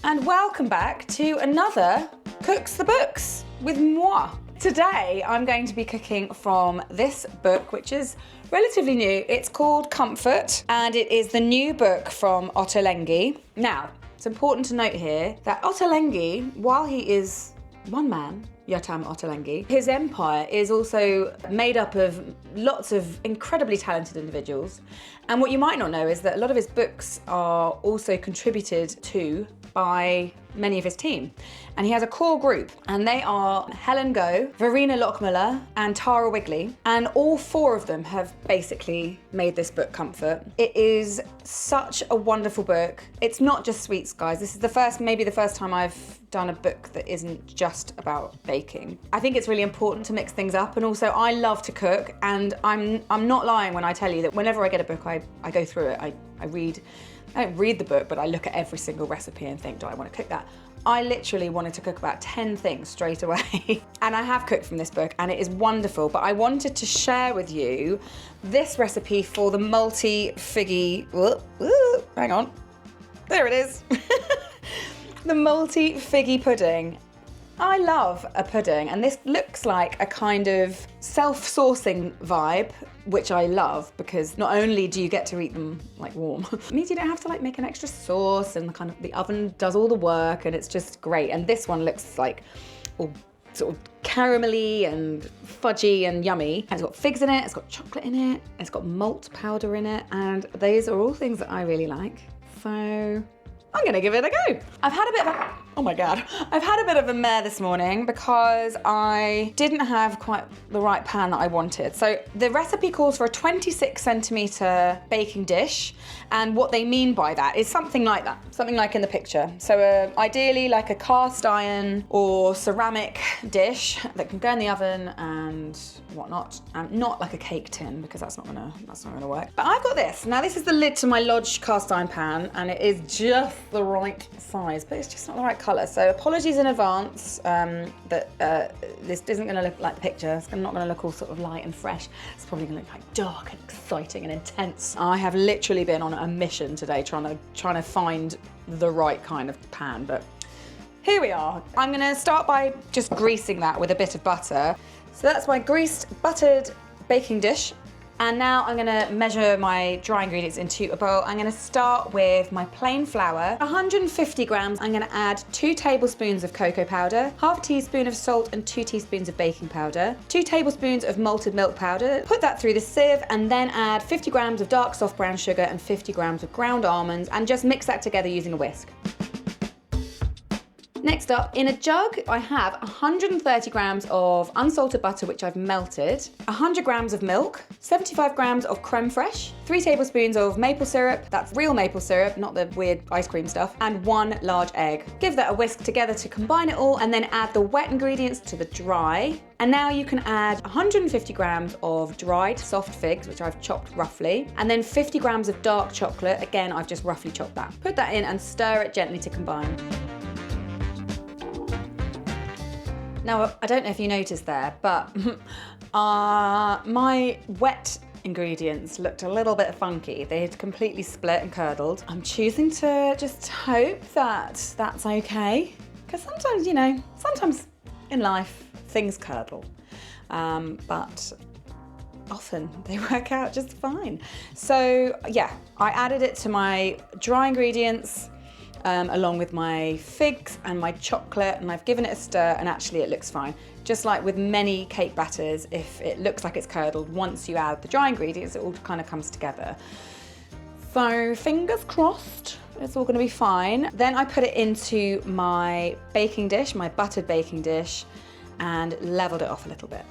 and welcome back to another Cooks the Books with moi. Today I'm going to be cooking from this book, which is relatively new. It's called Comfort, and it is the new book from Ottolenghi. Now, it's important to note here that Ottolenghi, while he is one man, Yotam Ottolenghi, his empire is also made up of lots of incredibly talented individuals. And what you might not know is that a lot of his books are also contributed to by many of his team. And he has a core group, and they are Helen Go, Verena Lockmuller, and Tara Wigley. And all four of them have basically made this book Comfort. It is such a wonderful book. It's not just sweets, guys. This is maybe the first time I've done a book that isn't just about baking. I think it's really important to mix things up, and also I love to cook, and I'm not lying when I tell you that whenever I get a book, I go through it, I don't read the book, but I look at every single recipe and think, do I want to cook that? I literally wanted to cook about 10 things straight away. And I have cooked from this book, and it is wonderful, but I wanted to share with you this recipe for the Malty Figgy, hang on, there it is. The Malty Figgy Pudding. I love a pudding, and this looks like a kind of self-saucing vibe, which I love, because not only do you get to eat them like warm, it means you don't have to like make an extra sauce, and the oven does all the work, and it's just great. And this one looks like all sort of caramelly and fudgy and yummy. And it's got figs in it, it's got chocolate in it, it's got malt powder in it, and these are all things that I really like. So I'm gonna give it a go. I've had a bit of a mare this morning because I didn't have quite the right pan that I wanted. So the recipe calls for a 26 centimetre baking dish, and what they mean by that is something like that, something like in the picture. So ideally like a cast iron or ceramic dish that can go in the oven and whatnot, and not like a cake tin, because that's not gonna work. But I've got this. Now this is the lid to my Lodge cast iron pan, and it is just the right size, but it's just not the right colour. So apologies in advance that this isn't going to look like the picture. It's not going to look all sort of light and fresh. It's probably going to look like dark and exciting and intense. I have literally been on a mission today trying to find the right kind of pan, but here we are. I'm going to start by just greasing that with a bit of butter. So that's my greased, buttered baking dish. And now I'm gonna measure my dry ingredients into a bowl. I'm gonna start with my plain flour, 150 grams. I'm gonna add 2 tablespoons of cocoa powder, half a teaspoon of salt, and 2 teaspoons of baking powder, 2 tablespoons of malted milk powder. Put that through the sieve, and then add 50 grams of dark soft brown sugar and 50 grams of ground almonds, and just mix that together using a whisk. Next up, in a jug, I have 130 grams of unsalted butter, which I've melted, 100 grams of milk, 75 grams of creme fraiche, 3 tablespoons of maple syrup, that's real maple syrup, not the weird ice cream stuff, and 1 large egg. Give that a whisk together to combine it all, and then add the wet ingredients to the dry. And now you can add 150 grams of dried soft figs, which I've chopped roughly, and then 50 grams of dark chocolate. Again, I've just roughly chopped that. Put that in and stir it gently to combine. Now, I don't know if you noticed there, but my wet ingredients looked a little bit funky. They had completely split and curdled. I'm choosing to just hope that that's okay, because sometimes in life things curdle, but often they work out just fine. So yeah, I added it to my dry ingredients, along with my figs and my chocolate, and I've given it a stir, and actually it looks fine. Just like with many cake batters, if it looks like it's curdled, once you add the dry ingredients, it all kind of comes together. So fingers crossed, it's all gonna be fine. Then I put it into my baking dish, my buttered baking dish, and leveled it off a little bit.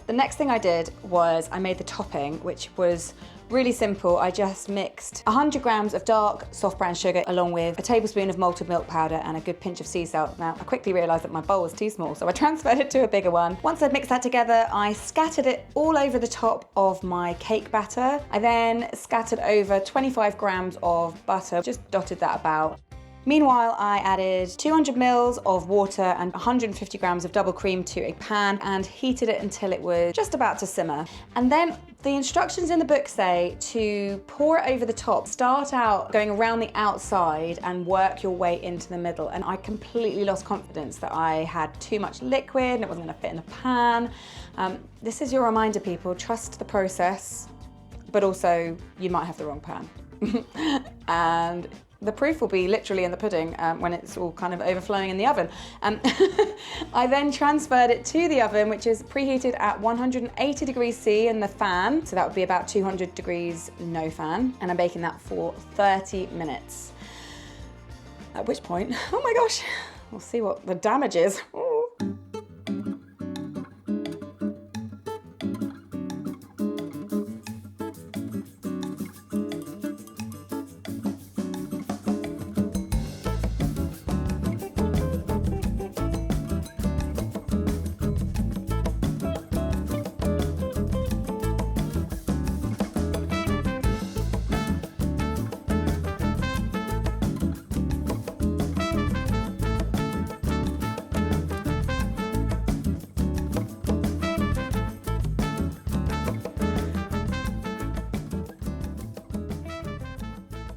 The next thing I did was I made the topping, which was really simple. I just mixed 100 grams of dark soft brown sugar along with a tablespoon of malted milk powder and a good pinch of sea salt. Now, I quickly realised that my bowl was too small, so I transferred it to a bigger one. Once I'd mixed that together, I scattered it all over the top of my cake batter. I then scattered over 25 grams of butter, just dotted that about. Meanwhile, I added 200 mils of water and 150 grams of double cream to a pan and heated it until it was just about to simmer. And then The instructions in the book say to pour it over the top. Start out going around the outside and work your way into the middle. And I completely lost confidence that I had too much liquid and it wasn't gonna fit in the pan. This is your reminder, people, trust the process, but also you might have the wrong pan. And the proof will be literally in the pudding when it's all kind of overflowing in the oven. I then transferred it to the oven, which is preheated at 180 degrees C in the fan. So that would be about 200 degrees no fan. And I'm baking that for 30 minutes. At which point, oh my gosh, we'll see what the damage is. Ooh.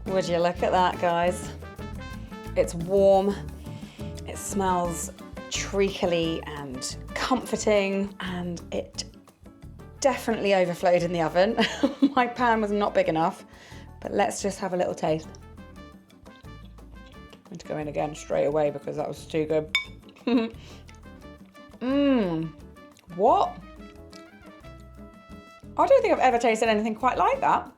Would you look at that, guys? It's warm, it smells treacly and comforting, and it definitely overflowed in the oven. My pan was not big enough, but let's just have a little taste. I'm going to go in again straight away because that was too good. What? I don't think I've ever tasted anything quite like that.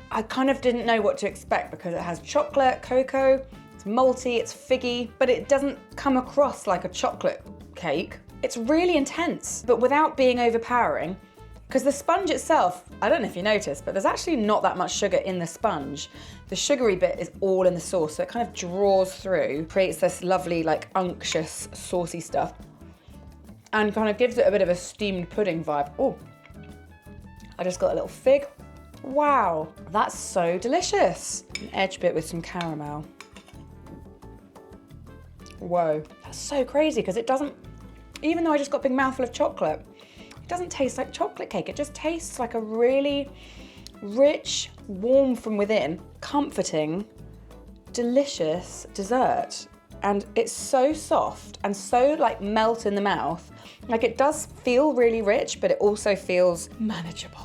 I kind of didn't know what to expect because it has chocolate, cocoa, it's malty, it's figgy, but it doesn't come across like a chocolate cake. It's really intense, but without being overpowering, because the sponge itself, I don't know if you noticed, but there's actually not that much sugar in the sponge. The sugary bit is all in the sauce, so it kind of draws through, creates this lovely, like, unctuous, saucy stuff, and kind of gives it a bit of a steamed pudding vibe. Oh, I just got a little fig. Wow, that's so delicious. An edge bit with some caramel. Whoa, that's so crazy because it doesn't, even though I just got a big mouthful of chocolate, it doesn't taste like chocolate cake. It just tastes like a really rich, warm from within, comforting, delicious dessert. And it's so soft and so like melt in the mouth. Like it does feel really rich, but it also feels manageable.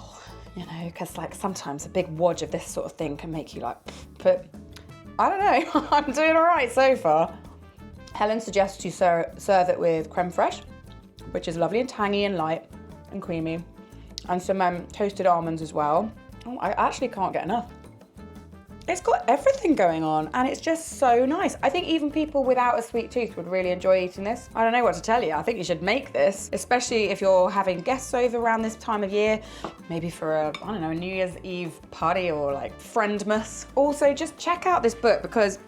You know, because like sometimes a big wodge of this sort of thing can make you like, but I don't know, I'm doing all right so far. Helen suggests you serve it with creme fraiche, which is lovely and tangy and light and creamy, and some toasted almonds as well. Oh, I actually can't get enough. It's got everything going on and it's just so nice. I think even people without a sweet tooth would really enjoy eating this. I don't know what to tell you. I think you should make this, especially if you're having guests over around this time of year, maybe for a, I don't know, a New Year's Eve party or like friendmas. Also, just check out this book because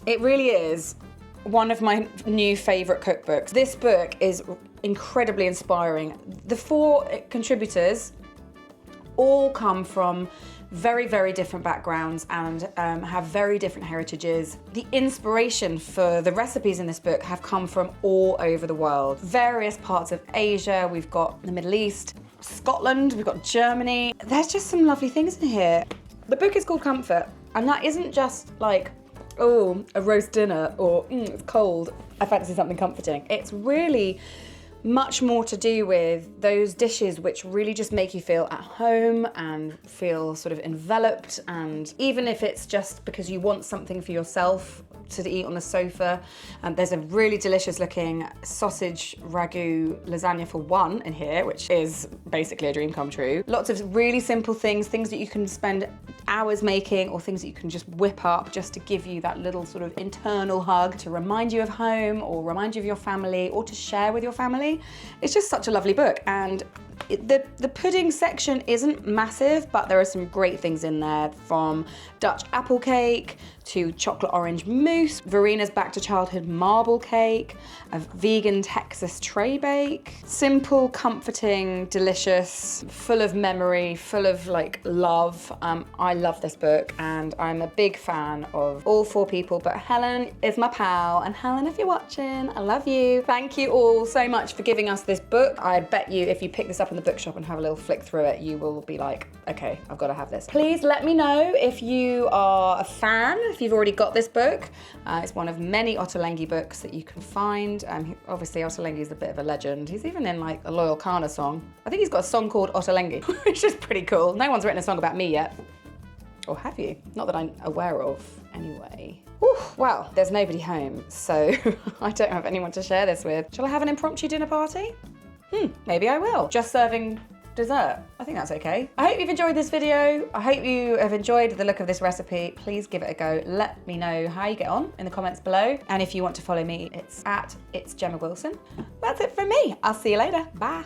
it really is one of my new favorite cookbooks. This book is incredibly inspiring. The 4 contributors all come from very, very different backgrounds and have very different heritages. The inspiration for the recipes in this book have come from all over the world. Various parts of Asia, we've got the Middle East, Scotland, we've got Germany. There's just some lovely things in here. The book is called Comfort, and that isn't just like, oh, a roast dinner or it's cold, I fancy something comforting. It's really much more to do with those dishes which really just make you feel at home and feel sort of enveloped, and even if it's just because you want something for yourself to eat on the sofa. There's a really delicious looking sausage ragu lasagna for one in here, which is basically a dream come true. Lots of really simple things that you can spend hours making, or things that you can just whip up just to give you that little sort of internal hug, to remind you of home or remind you of your family, or to share with your family. It's just such a lovely book, and the pudding section isn't massive, but there are some great things in there, from Dutch apple cake to chocolate orange mousse, Verena's Back to Childhood marble cake, a vegan Texas tray bake. Simple, comforting, delicious, full of memory, full of like love. I love this book and I'm a big fan of all 4 people, but Helen is my pal. And Helen, if you're watching, I love you. Thank you all so much for giving us this book. I bet you if you pick this up in the bookshop and have a little flick through it, you will be like, okay, I've got to have this. Please let me know if you are a fan, if you've already got this book. It's one of many Ottolenghi books that you can find. Obviously Ottolenghi is a bit of a legend. He's even in like a Loyal Kana song. I think he's got a song called Ottolenghi, which is pretty cool. No one's written a song about me yet. Or have you? Not that I'm aware of, anyway. Whew, well, there's nobody home, so I don't have anyone to share this with. Shall I have an impromptu dinner party? Maybe I will. Just serving dessert. I think that's okay. I hope you've enjoyed this video. I hope you have enjoyed the look of this recipe. Please give it a go. Let me know how you get on in the comments below. And if you want to follow me, it's @itsjemmawilson. That's it from me. I'll see you later. Bye.